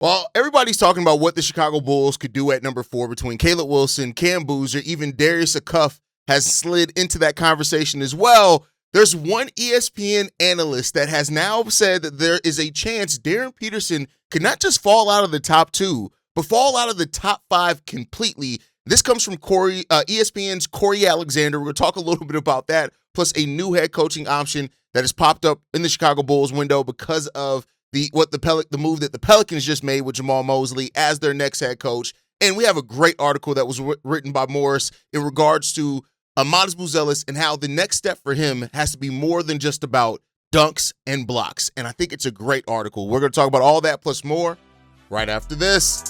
Well, everybody's talking about what the Chicago Bulls could do at number 4 between Caleb Wilson, Cam Boozer, even Darius Acuff has slid into that conversation as well. There's one ESPN analyst that has now said that there is a chance Darryn Peterson could not just fall out of the top 2, but fall out of the top 5 completely. This comes from Cory, ESPN's Cory Alexander. We're going to talk a little bit about that, plus a new head coaching option that has popped up in the Chicago Bulls window because of the move that the Pelicans just made with Jamal Mosley as their next head coach. And we have a great article that was written by Morris in regards to Amadis Buzelis and how the next step for him has to be more than just about dunks and blocks. And I think it's a great article. We're going to talk about all that plus more right after this.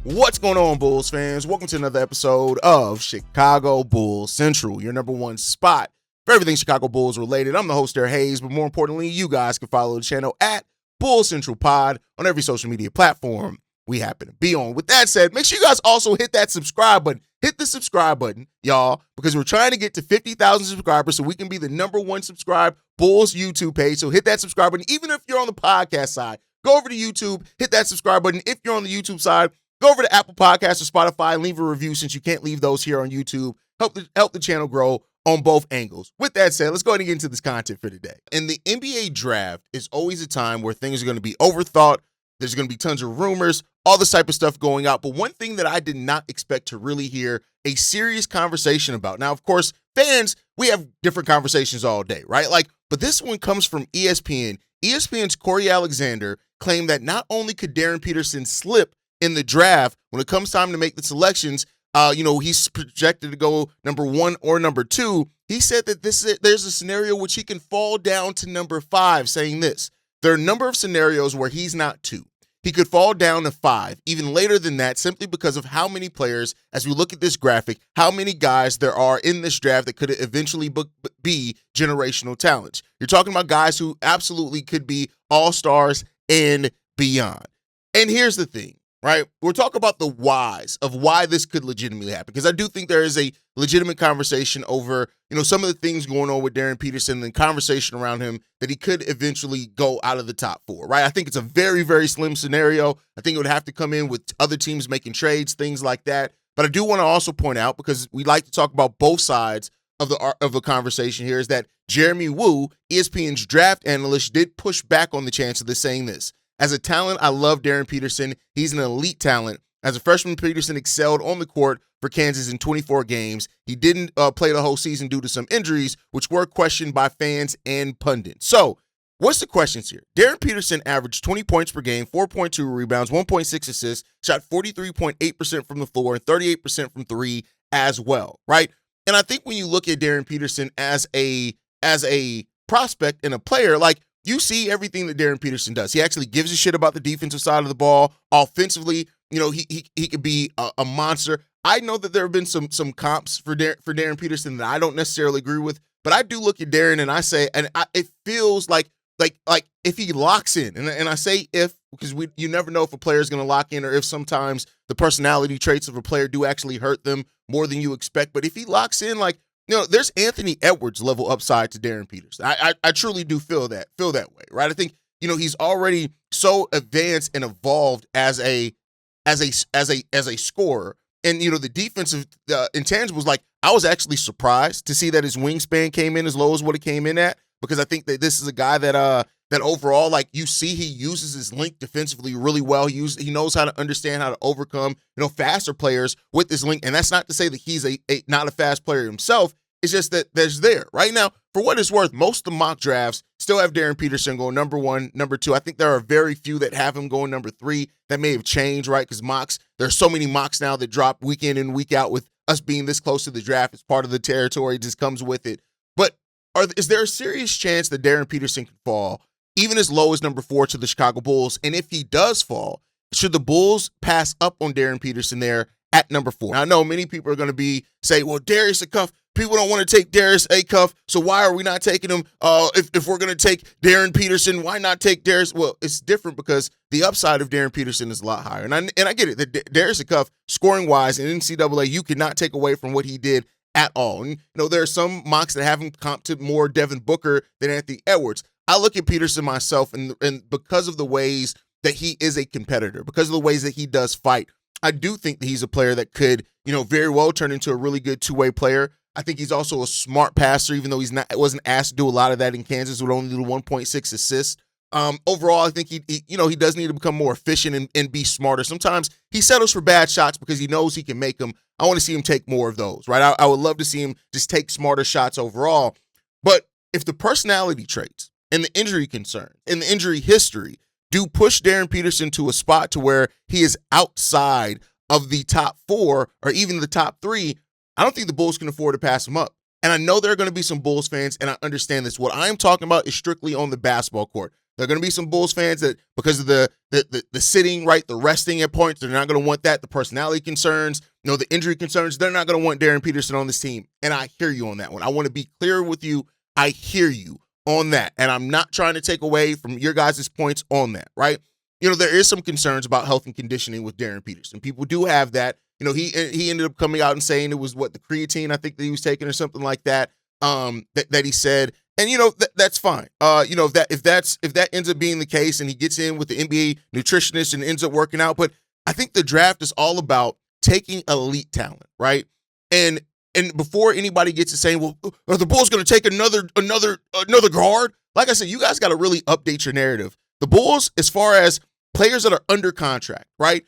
What's going on, Bulls fans? Welcome to another episode of Chicago Bulls Central, your number one spot for everything Chicago Bulls related. I'm the host there, Haize, but more importantly, you guys can follow the channel at Bulls Central Pod on every social media platform we happen to be on. With that said, make sure you guys also hit that subscribe button. Hit the subscribe button, y'all, because we're trying to get to 50,000 subscribers so we can be the number one subscribed Bulls YouTube page. So hit that subscribe button. Even if you're on the podcast side, go over to YouTube, hit that subscribe button. If you're on the YouTube side, go over to Apple Podcasts or Spotify and leave a review since you can't leave those here on YouTube. Help the channel grow on both angles. With that said, let's go ahead and get into this content for today. And the NBA draft is always a time where things are going to be overthought. There's going to be tons of rumors, all this type of stuff going out. But one thing that I did not expect to really hear a serious conversation about. Now, of course, fans, we have different conversations all day, right? But this one comes from ESPN. ESPN's Cory Alexander claimed that not only could Darryn Peterson slip in the draft, when it comes time to make the selections, he's projected to go number 1 or number 2. He said that there's a scenario which he can fall down to number 5, saying this: there are a number of scenarios where he's not 2. He could fall down to 5, even later than that, simply because of how many players, as we look at this graphic, how many guys there are in this draft that could eventually be generational talents. You're talking about guys who absolutely could be all-stars and beyond. And here's the thing. Right? We're talking about the whys of why this could legitimately happen, because I do think there is a legitimate conversation over, some of the things going on with Darryn Peterson and the conversation around him that he could eventually go out of the top 4, right? I think it's a very, very slim scenario. I think it would have to come in with other teams making trades, things like that. But I do want to also point out, because we like to talk about both sides of the conversation here, is that Jeremy Woo, ESPN's draft analyst, did push back on the chance of this, saying this: as a talent, I love Darryn Peterson. He's an elite talent. As a freshman, Peterson excelled on the court for Kansas in 24 games. He didn't play the whole season due to some injuries, which were questioned by fans and pundits. So, what's the questions here? Darryn Peterson averaged 20 points per game, 4.2 rebounds, 1.6 assists, shot 43.8% from the floor, and 38% from 3 as well, right? And I think when you look at Darryn Peterson as a prospect and a player, you see everything that Darryn Peterson does. He actually gives a shit about the defensive side of the ball. Offensively, he could be a monster. I know that there have been some comps for Darryn Peterson that I don't necessarily agree with, but I do look at Darryn and I say, it feels like if he locks in, and I say if, because you never know if a player is going to lock in, or if sometimes the personality traits of a player do actually hurt them more than you expect. But if he locks in, there's Anthony Edwards level upside to Darryn Peterson. I truly do feel that way, right? I think, he's already so advanced and evolved as a scorer. And, the defensive intangibles, I was actually surprised to see that his wingspan came in as low as what it came in at, because I think that this is a guy that overall, you see, he uses his length defensively really well. He knows how to understand how to overcome, faster players with his length. And that's not to say that he's not a fast player himself. It's just that there's there. Right now, for what it's worth, most of the mock drafts still have Darryn Peterson going number 1, number 2. I think there are very few that have him going number 3. That may have changed, right? Because there's so many mocks now that drop week in and week out. With us being this close to the draft, it's part of the territory, it just comes with it. But is there a serious chance that Darryn Peterson can fall even as low as number 4 to the Chicago Bulls? And if he does fall, should the Bulls pass up on Darryn Peterson there at number 4? Now, I know many people are going to say, well, Darius a cuff. People don't want to take Darius a cuff, so why are we not taking him? If we're going to take Darryn Peterson, why not take Darius? Well, it's different because the upside of Darryn Peterson is a lot higher. And I get it. That Darius a cuff, scoring-wise in NCAA, you cannot take away from what he did at all. And, there are some mocks that have him comped to more Devin Booker than Anthony Edwards. I look at Peterson myself, and because of the ways that he is a competitor, because of the ways that he does fight, I do think that he's a player that could, very well turn into a really good two-way player. I think he's also a smart passer, even though wasn't asked to do a lot of that in Kansas with only the 1.6 assists. Overall, I think he does need to become more efficient and be smarter. Sometimes he settles for bad shots because he knows he can make them. I want to see him take more of those, right? I would love to see him just take smarter shots overall. But if the personality traits and the injury concerns and the injury history do push Darryn Peterson to a spot to where he is outside of the top 4 or even the top 3, I don't think the Bulls can afford to pass him up. And I know there are going to be some Bulls fans, and I understand this. What I'm talking about is strictly on the basketball court. There are going to be some Bulls fans that, because of the sitting, right, the resting at points, they're not going to want that. The personality concerns, the injury concerns, they're not going to want Darryn Peterson on this team. And I hear you on that one. I want to be clear with you. I hear you on that. And I'm not trying to take away from your guys' points on that, right? There is some concerns about health and conditioning with Darryn Peterson. People do have that. He ended up coming out and saying it was the creatine I think that he was taking or something like that, that he said. And, that's fine. If that ends up being the case and he gets in with the NBA nutritionist and ends up working out. But I think the draft is all about taking elite talent, right? And before anybody gets to saying, well, are the Bulls going to take another guard? Like I said, you guys got to really update your narrative. The Bulls, as far as players that are under contract, right?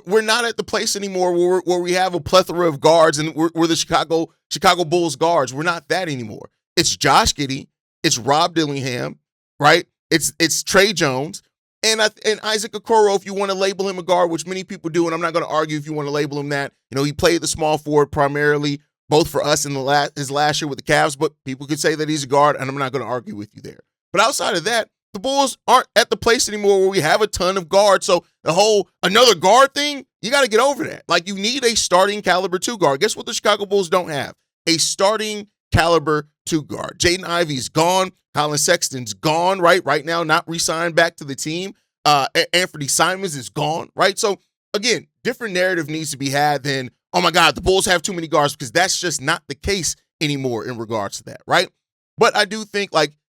We're not at the place anymore where we have a plethora of guards and we're the Chicago Bulls guards. We're not that anymore. It's Josh Giddey, it's Rob Dillingham, right? It's Trey Jones and Isaac Okoro, if you want to label him a guard, which many people do, and I'm not going to argue if you want to label him that. He played the small forward primarily, both for us in his last year with the Cavs, but people could say that he's a guard, and I'm not going to argue with you there. But outside of that, the Bulls aren't at the place anymore where we have a ton of guards. So the whole another guard thing, you got to get over that. Like, you need a starting caliber 2 guard. Guess what the Chicago Bulls don't have? A starting caliber 2 guard. Jaden Ivey's gone. Colin Sexton's gone, right? Right now, not re-signed back to the team. Anthony Simons is gone, right? So again, different narrative needs to be had than, oh my God, the Bulls have too many guards, because that's just not the case anymore in regards to that, right? But I do think,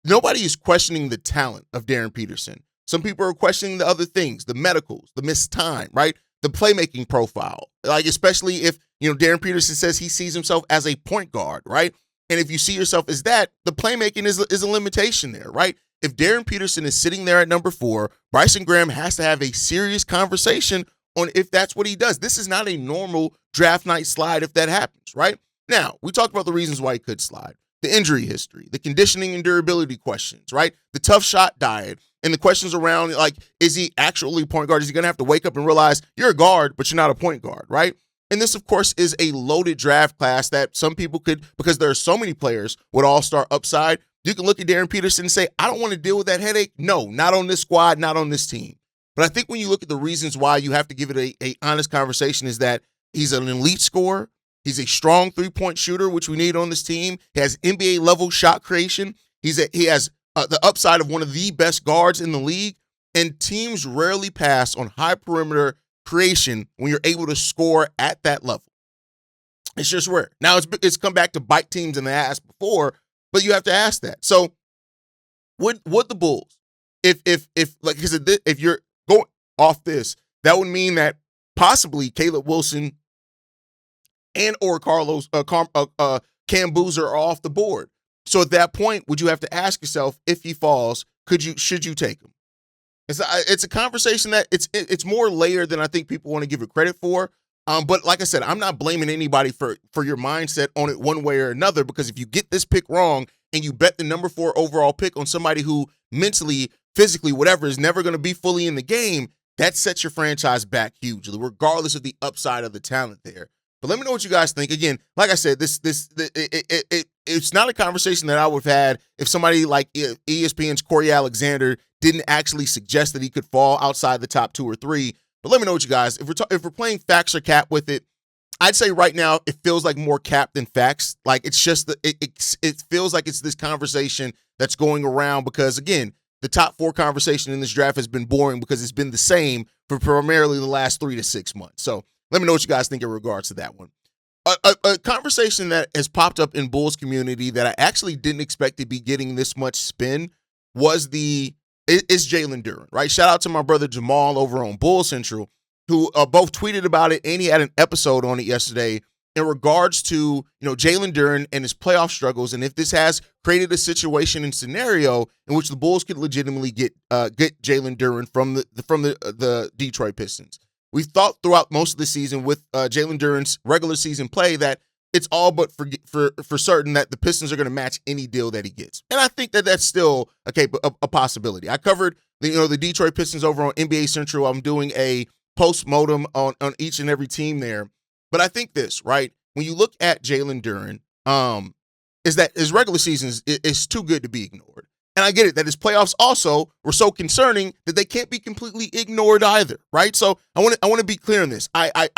nobody is questioning the talent of Darryn Peterson. Some people are questioning the other things, the medicals, the missed time, right? The playmaking profile, especially if, Darryn Peterson says he sees himself as a point guard, right? And if you see yourself as that, the playmaking is a limitation there, right? If Darryn Peterson is sitting there at number 4, Bryson Graham has to have a serious conversation on if that's what he does. This is not a normal draft night slide if that happens, right? Now, we talked about the reasons why he could slide. The injury history, the conditioning and durability questions, right? The tough shot diet, and the questions around, is he actually a point guard? Is he going to have to wake up and realize you're a guard, but you're not a point guard, right? And this, of course, is a loaded draft class that some people could, because there are so many players with all-star upside, you can look at Darryn Peterson and say, I don't want to deal with that headache. No, not on this squad, not on this team. But I think when you look at the reasons why you have to give it a honest conversation is that he's an elite scorer. He's a strong three-point shooter, which we need on this team. He has NBA-level shot creation. He has the upside of one of the best guards in the league. And teams rarely pass on high perimeter creation when you're able to score at that level. It's just rare. Now, it's come back to bite teams in the ass before, but you have to ask that. So, would the Bulls, if like I said, if you're going off this, that would mean that possibly Caleb Wilson and or Cam Boozer are off the board. So at that point, would you have to ask yourself, if he falls, should you take him? It's a conversation that it's more layered than I think people want to give it credit for. But like I said, I'm not blaming anybody for your mindset on it one way or another, because if you get this pick wrong and you bet the number 4 overall pick on somebody who mentally, physically, whatever, is never going to be fully in the game, that sets your franchise back hugely, regardless of the upside of the talent there. But let me know what you guys think. Again, like I said, it's not a conversation that I would have had if somebody like ESPN's Cory Alexander didn't actually suggest that he could fall outside the top 2 or 3. But let me know what you guys, if we're playing facts or cap with it, I'd say right now it feels like more cap than facts. Like it's just it feels like it's this conversation that's going around because, again, the top 4 conversation in this draft has been boring because it's been the same for primarily the last 3 to 6 months. So let me know what you guys think in regards to that one. A conversation that has popped up in Bulls community that I actually didn't expect to be getting this much spin was is Jalen Duren, right? Shout out to my brother Jamal over on Bull Central, who both tweeted about it and he had an episode on it yesterday in regards to, Jalen Duren and his playoff struggles, and if this has created a situation and scenario in which the Bulls could legitimately get Jalen Duren from the Detroit Pistons. We thought throughout most of the season with Jalen Duren's regular season play that it's all but for certain that the Pistons are going to match any deal that he gets, and I think that that's still a possibility. I covered the Detroit Pistons over on NBA Central. I'm doing a post-mortem on each and every team there. But I think this, right, when you look at Jalen Duren, is that his regular season is too good to be ignored. And I get it that his playoffs also were so concerning that they can't be completely ignored either, right? So I want to be clear on this. I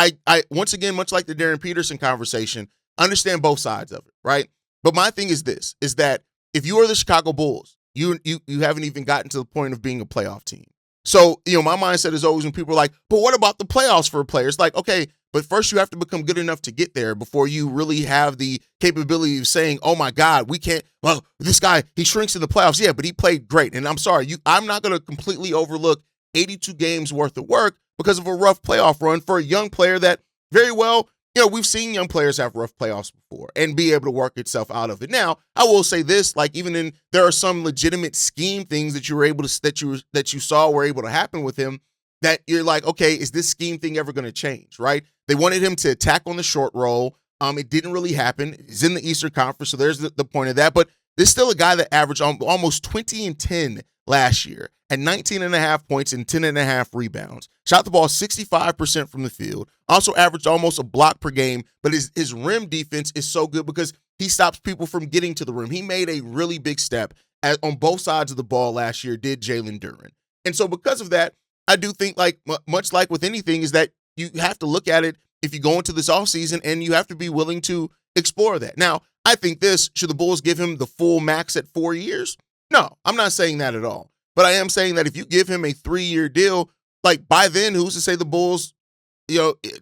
once again, much like the Darryn Peterson conversation, understand both sides of it, right? But my thing is this, is that if you are the Chicago Bulls, you haven't even gotten to the point of being a playoff team. So, my mindset is always when people are like, but what about the playoffs for a player? It's like, okay, but first you have to become good enough to get there before you really have the capability of saying, oh my God, we can't, well, this guy, he shrinks in the playoffs. Yeah, but he played great. And I'm sorry, I'm not going to completely overlook 82 games worth of work because of a rough playoff run for a young player that very well, we've seen young players have rough playoffs before and be able to work itself out of it. Now, I will say this, like there are some legitimate scheme things that you were able to, that you saw were able to happen with him that you're like, okay, is this scheme thing ever going to change, right? They wanted him to attack on the short roll. It didn't really happen. He's in the Eastern Conference, so there's the point of that. But there's still a guy that averaged almost 20 and 10 last year at 19.5 points and 10.5 rebounds. Shot the ball 65% from the field. Also averaged almost a block per game, but his rim defense is so good because he stops people from getting to the rim. He made a really big step on both sides of the ball last year, did Jalen Duren. And so because of that, I do think, like much like with anything, is that you have to look at it if you go into this offseason and you have to be willing to explore that. Now, I think should the Bulls give him the full max at 4 years? No, I'm not saying that at all. But I am saying that if you give him a 3-year deal, like by then, who's to say the Bulls,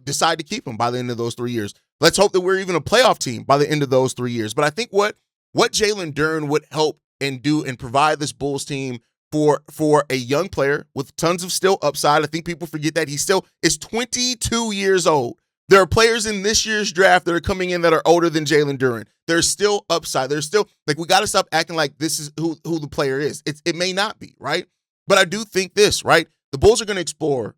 decide to keep him by the end of those 3 years? Let's hope that we're even a playoff team by the end of those 3 years. But I think what Jalen Duren would help and do and provide this Bulls team for a young player with tons of still upside. I think people forget that he still is 22 years old. There are players in this year's draft that are coming in that are older than Jalen Duren. There's still upside. There's still, like, we got to stop acting like this is who the player is. It may not be, right? But I do think this, right? The Bulls are going to explore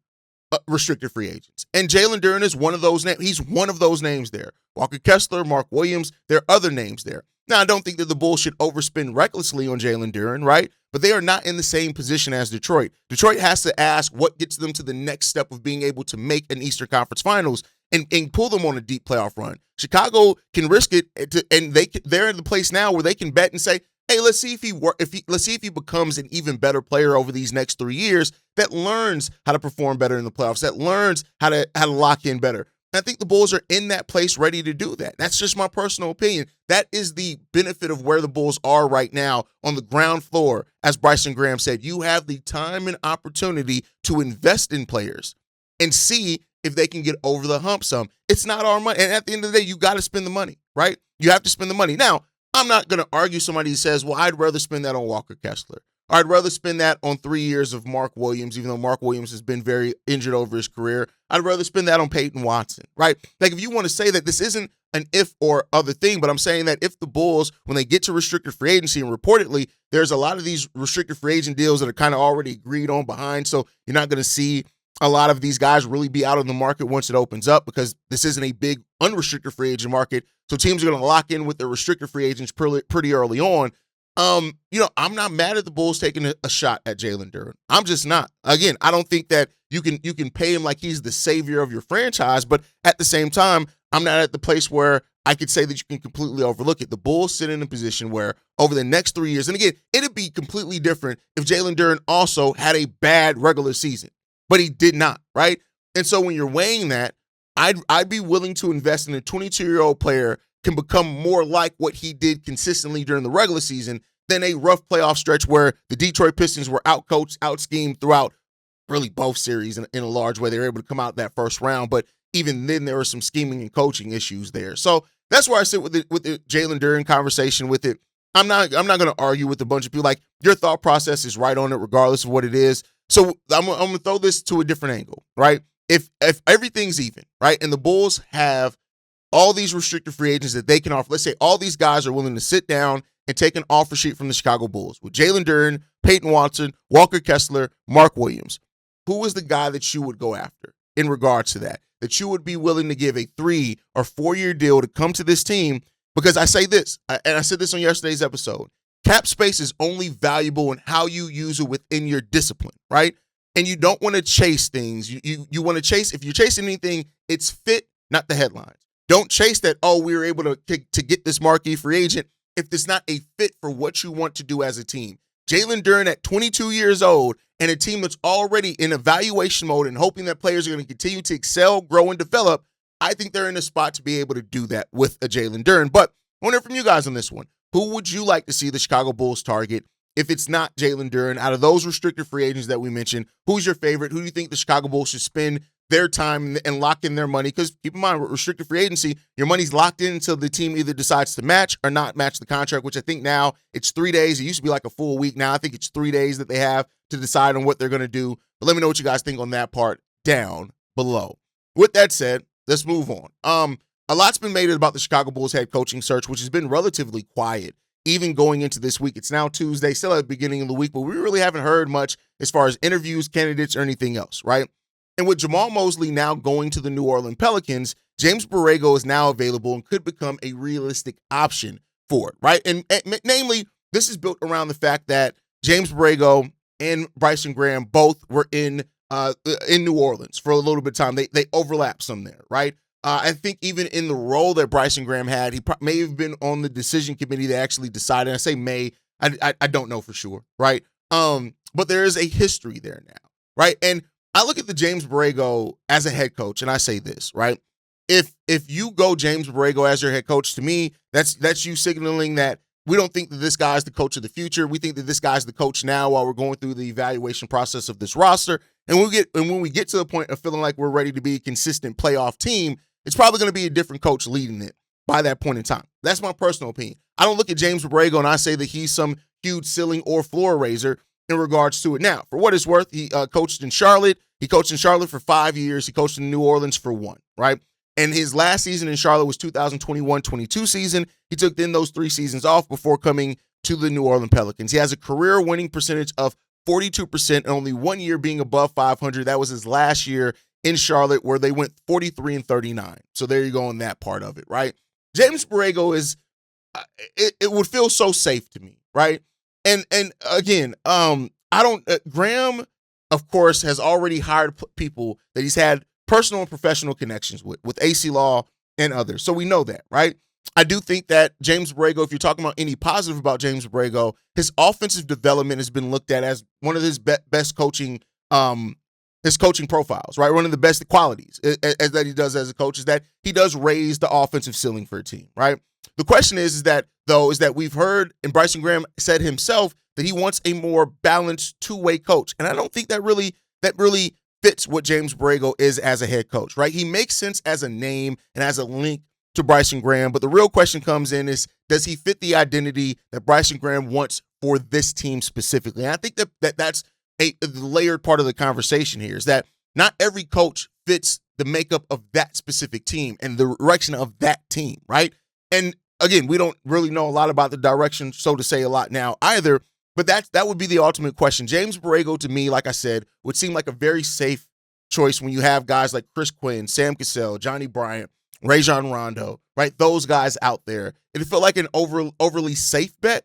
restricted free agents. And Jalen Duren is one of those names. He's one of those names there. Walker Kessler, Mark Williams, there are other names there. Now, I don't think that the Bulls should overspend recklessly on Jalen Duren, right? But they are not in the same position as Detroit. Detroit has to ask what gets them to the next step of being able to make an Eastern Conference Finals and pull them on a deep playoff run. Chicago can risk it, and they're in the place now where they can bet and say, hey, let's see if he becomes an even better player over these next 3 years that learns how to perform better in the playoffs, that learns how to lock in better. I think the Bulls are in that place ready to do that. That's just my personal opinion. That is the benefit of where the Bulls are right now on the ground floor. As Bryson Graham said, you have the time and opportunity to invest in players and see if they can get over the hump some. It's not our money. And at the end of the day, you got to spend the money, right? You have to spend the money. Now, I'm not going to argue somebody who says, well, I'd rather spend that on Walker Kessler. Or I'd rather spend that on 3 years of Mark Williams, even though Mark Williams has been very injured over his career. I'd rather spend that on Peyton Watson, right? Like, if you want to say that this isn't an if or other thing, but I'm saying that if the Bulls, when they get to restricted free agency, and reportedly there's a lot of these restricted free agent deals that are kind of already agreed on behind, so you're not going to see a lot of these guys really be out on the market once it opens up because this isn't a big unrestricted free agent market. So teams are going to lock in with their restricted free agents pretty early on. I'm not mad at the Bulls taking a shot at Jalen Duren. I'm just not. Again, I don't think that you can pay him like he's the savior of your franchise, but at the same time, I'm not at the place where I could say that you can completely overlook it. The Bulls sit in a position where over the next 3 years, and again, it'd be completely different if Jalen Duren also had a bad regular season, but he did not, right? And so when you're weighing that, I'd be willing to invest in a 22-year-old player can become more like what he did consistently during the regular season than a rough playoff stretch where the Detroit Pistons were outcoached, out-schemed throughout really both series in a large way. They were able to come out that first round, but even then there were some scheming and coaching issues there. So that's where I sit with the Jalen Duren conversation with it. I'm not going to argue with a bunch of people. Like, your thought process is right on it regardless of what it is. So I'm going to throw this to a different angle, right? If everything's even, right, and the Bulls have all these restricted free agents that they can offer, let's say all these guys are willing to sit down and take an offer sheet from the Chicago Bulls with Jalen Duren, Peyton Watson, Walker Kessler, Mark Williams. Who is the guy that you would go after in regards to that you would be willing to give a 3 or 4 year deal to come to this team? Because I say this, and I said this on yesterday's episode, cap space is only valuable in how you use it within your discipline, right? And you don't want to chase things. You want to chase, if you're chasing anything, it's fit, not the headlines. Don't chase that, oh, we were able to get this marquee free agent if it's not a fit for what you want to do as a team. Jalen Duren at 22 years old and a team that's already in evaluation mode and hoping that players are going to continue to excel, grow, and develop, I think they're in a spot to be able to do that with a Jalen Duren. But I wonder from you guys on this one, who would you like to see the Chicago Bulls target if it's not Jalen Duren? Out of those restricted free agents that we mentioned, who's your favorite? Who do you think the Chicago Bulls should spend their time and lock in their money? Because keep in mind, with restricted free agency, your money's locked in until the team either decides to match or not match the contract, which I think now it's 3 days. It used to be like a full week. Now I think it's 3 days that they have to decide on what they're going to do. But let me know what you guys think on that part down below. With that said, let's move on. A lot's been made about the Chicago Bulls head coaching search, which has been relatively quiet, even going into this week. It's now Tuesday, still at the beginning of the week, but we really haven't heard much as far as interviews, candidates, or anything else, right? And with Jamal Mosley now going to the New Orleans Pelicans, James Borrego is now available and could become a realistic option for it, right? And namely, this is built around the fact that James Borrego and Bryson Graham both were in New Orleans for a little bit of time. They overlap some there, right? I think even in the role that Bryson Graham had, he may have been on the decision committee that actually decided. I say may, I don't know for sure, right? But there is a history there now, right? And I look at the James Borrego as a head coach, and I say this, right? If you go James Borrego as your head coach, to me, that's you signaling that we don't think that this guy's the coach of the future. We think that this guy's the coach now while we're going through the evaluation process of this roster. And when we get to the point of feeling like we're ready to be a consistent playoff team, it's probably going to be a different coach leading it by that point in time. That's my personal opinion. I don't look at James Borrego and I say that he's some huge ceiling or floor raiser in regards to it. Now, for what it's worth, he coached in Charlotte. He coached in Charlotte for 5 years. He coached in New Orleans for 1, right? And his last season in Charlotte was 2021-22 season. He took then those 3 seasons off before coming to the New Orleans Pelicans. He has a career winning percentage of 42% and only 1 year being above 500. That was his last year in Charlotte, where they went 43-39. So there you go on that part of it, right? James Borrego is, it would feel so safe to me, right? And again, Graham, of course, has already hired people that he's had personal and professional connections with AC Law and others. So we know that, right? I do think that James Borrego, if you're talking about any positive about James Borrego, his offensive development has been looked at as one of his best coaching, his coaching profiles, right? One of the best qualities as that he does as a coach is that he does raise the offensive ceiling for a team, right? The question is that we've heard, and Bryson Graham said himself, that he wants a more balanced two-way coach. And I don't think that really fits what James Borrego is as a head coach, right? He makes sense as a name and as a link to Bryson Graham, but the real question comes in is, does he fit the identity that Bryson Graham wants for this team specifically? And I think that's the layered part of the conversation here, is that not every coach fits the makeup of that specific team and the direction of that team, right? And again, we don't really know a lot about the direction, so to say, a lot now either, but that would be the ultimate question. James Borrego, to me, like I said, would seem like a very safe choice when you have guys like Chris Quinn, Sam Cassell, Johnny Bryant, Rajon Rondo, right? Those guys out there. It felt like an overly safe bet,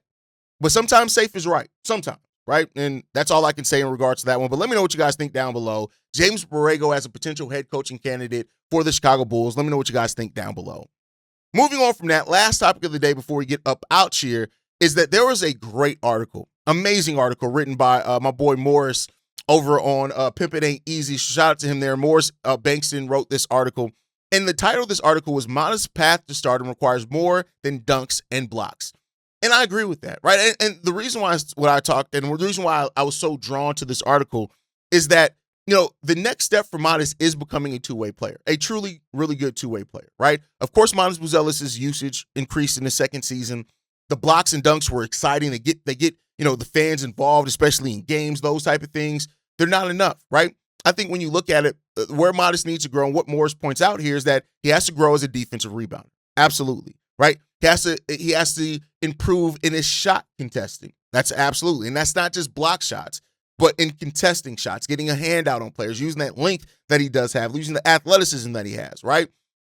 but sometimes safe is right. Sometimes, right? And that's all I can say in regards to that one. But let me know what you guys think down below. James Borrego as a potential head coaching candidate for the Chicago Bulls. Let me know what you guys think down below. Moving on from that, last topic of the day before we get up out here is that there was a great article, amazing article written by my boy Morris over on Pimp It Ain't Easy. Shout out to him there. Morris Bankston wrote this article. And the title of this article was Modest's Path to Stardom Requires More Than Dunks and Blocks. And I agree with that, right? And the reason why the reason why I was so drawn to this article is that, the next step for Modest is becoming a two-way player, a truly, really good two-way player, right? Of course, Modest Buzelis' usage increased in the second season. The blocks and dunks were exciting. They get the fans involved, especially in games, those type of things. They're not enough, right? I think when you look at it, where Modest needs to grow, and what Morris points out here is that he has to grow as a defensive rebounder. Absolutely, right? He has to improve in his shot contesting. That's absolutely. And that's not just block shots, but in contesting shots, getting a handout on players, using that length that he does have, using the athleticism that he has, right?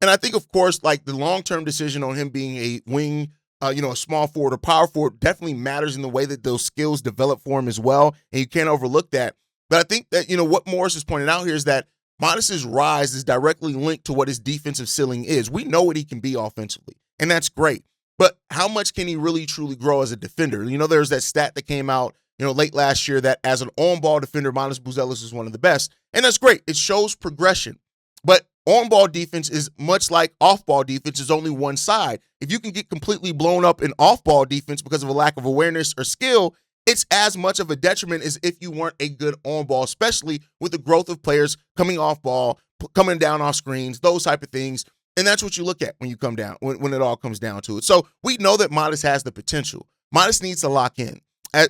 And I think, of course, like the long-term decision on him being a wing, a small forward or power forward definitely matters in the way that those skills develop for him as well. And you can't overlook that. But I think that, what Morris is pointing out here is that Modest's rise is directly linked to what his defensive ceiling is. We know what he can be offensively, and that's great. But how much can he really, truly grow as a defender? There's that stat that came out, late last year that as an on-ball defender, Modest Buzelis is one of the best. And that's great. It shows progression. But on-ball defense is much like off-ball defense is only one side. If you can get completely blown up in off-ball defense because of a lack of awareness or skill, it's as much of a detriment as if you weren't a good on-ball, especially with the growth of players coming off ball, coming down off screens, those type of things. And that's what you look at when you come down, when it all comes down to it. So we know that Modest has the potential. Modest needs to lock in.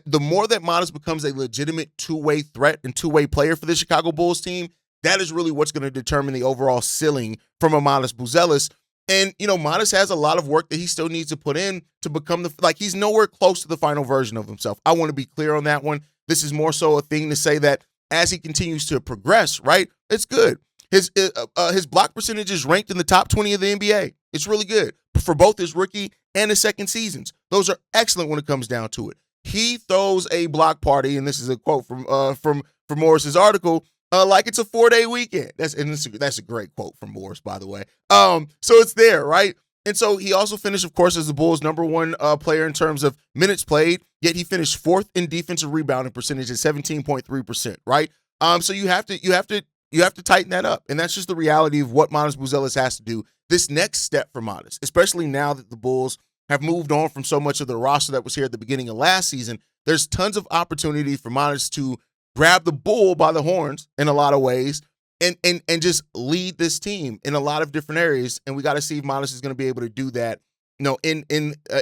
The more that Modest becomes a legitimate two-way threat and two-way player for the Chicago Bulls team, that is really what's going to determine the overall ceiling from a Modest Buzelis. And, Modest has a lot of work that he still needs to put in to become he's nowhere close to the final version of himself. I want to be clear on that one. This is more so a thing to say that as he continues to progress, right, it's good. His block percentage is ranked in the top 20 of the NBA. It's really good for both his rookie and his second seasons. Those are excellent when it comes down to it. He throws a block party, and this is a quote from Morris's article, like it's a 4-day weekend. That's a great quote from Morris, by the way. So it's there, right? And so he also finished, of course, as the Bulls' number one player in terms of minutes played, yet he finished fourth in defensive rebounding percentage at 17.3%, right? So you have to tighten that up. And that's just the reality of what Modest Buzelis has to do. This next step for Modest, especially now that the Bulls have moved on from so much of the roster that was here at the beginning of last season, there's tons of opportunity for Modest to grab the bull by the horns in a lot of ways and just lead this team in a lot of different areas. And we got to see if Modest is going to be able to do that, in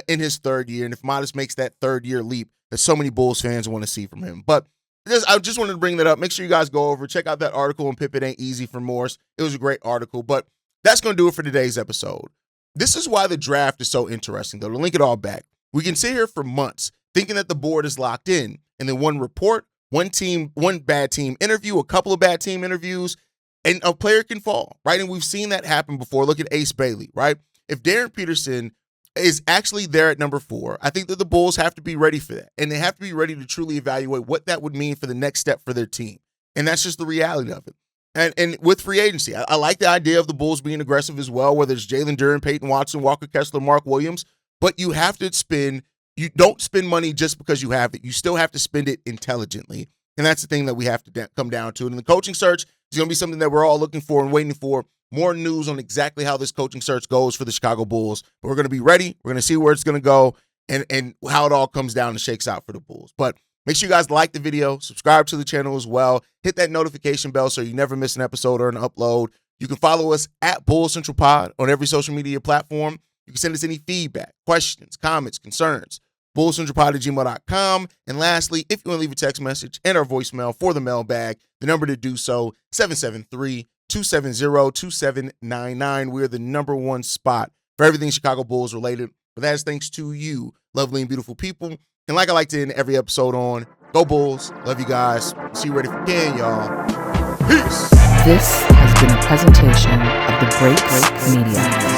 his third year. And if Modest makes that third year leap that so many Bulls fans want to see from him. But I just wanted to bring that up. Make sure you guys go over, check out that article on Pip It Ain't Easy from Morris. It was a great article, but that's going to do it for today's episode. This is why the draft is so interesting, though. To link it all back, we can sit here for months thinking that the board is locked in, and then one report, one bad team interview, a couple of bad team interviews, and a player can fall, right? And we've seen that happen before. Look at Ace Bailey, right? If Darryn Peterson is actually there at number 4, I think that the Bulls have to be ready for that. And they have to be ready to truly evaluate what that would mean for the next step for their team. And that's just the reality of it. And with free agency, I like the idea of the Bulls being aggressive as well, whether it's Jalen Duren, Peyton Watson, Walker Kessler, Mark Williams. But you have to you don't spend money just because you have it. You still have to spend it intelligently. And that's the thing that we have to come down to. And the coaching search is going to be something that we're all looking for and waiting for. More news on exactly how this coaching search goes for the Chicago Bulls. But we're going to be ready. We're going to see where it's going to go and how it all comes down and shakes out for the Bulls. But make sure you guys like the video, subscribe to the channel as well. Hit that notification bell so you never miss an episode or an upload. You can follow us at Bulls Central Pod on every social media platform. You can send us any feedback, questions, comments, concerns. bullscentralpod@gmail.com. And lastly, if you want to leave a text message and our voicemail for the mailbag, the number to do so, 773-270-2799. We're the number one spot for everything Chicago Bulls related. But that is thanks to you, lovely and beautiful people. And like I like to end every episode on, go Bulls. Love you guys. See you ready for Ken, y'all. Peace. This has been a presentation of the Break Media.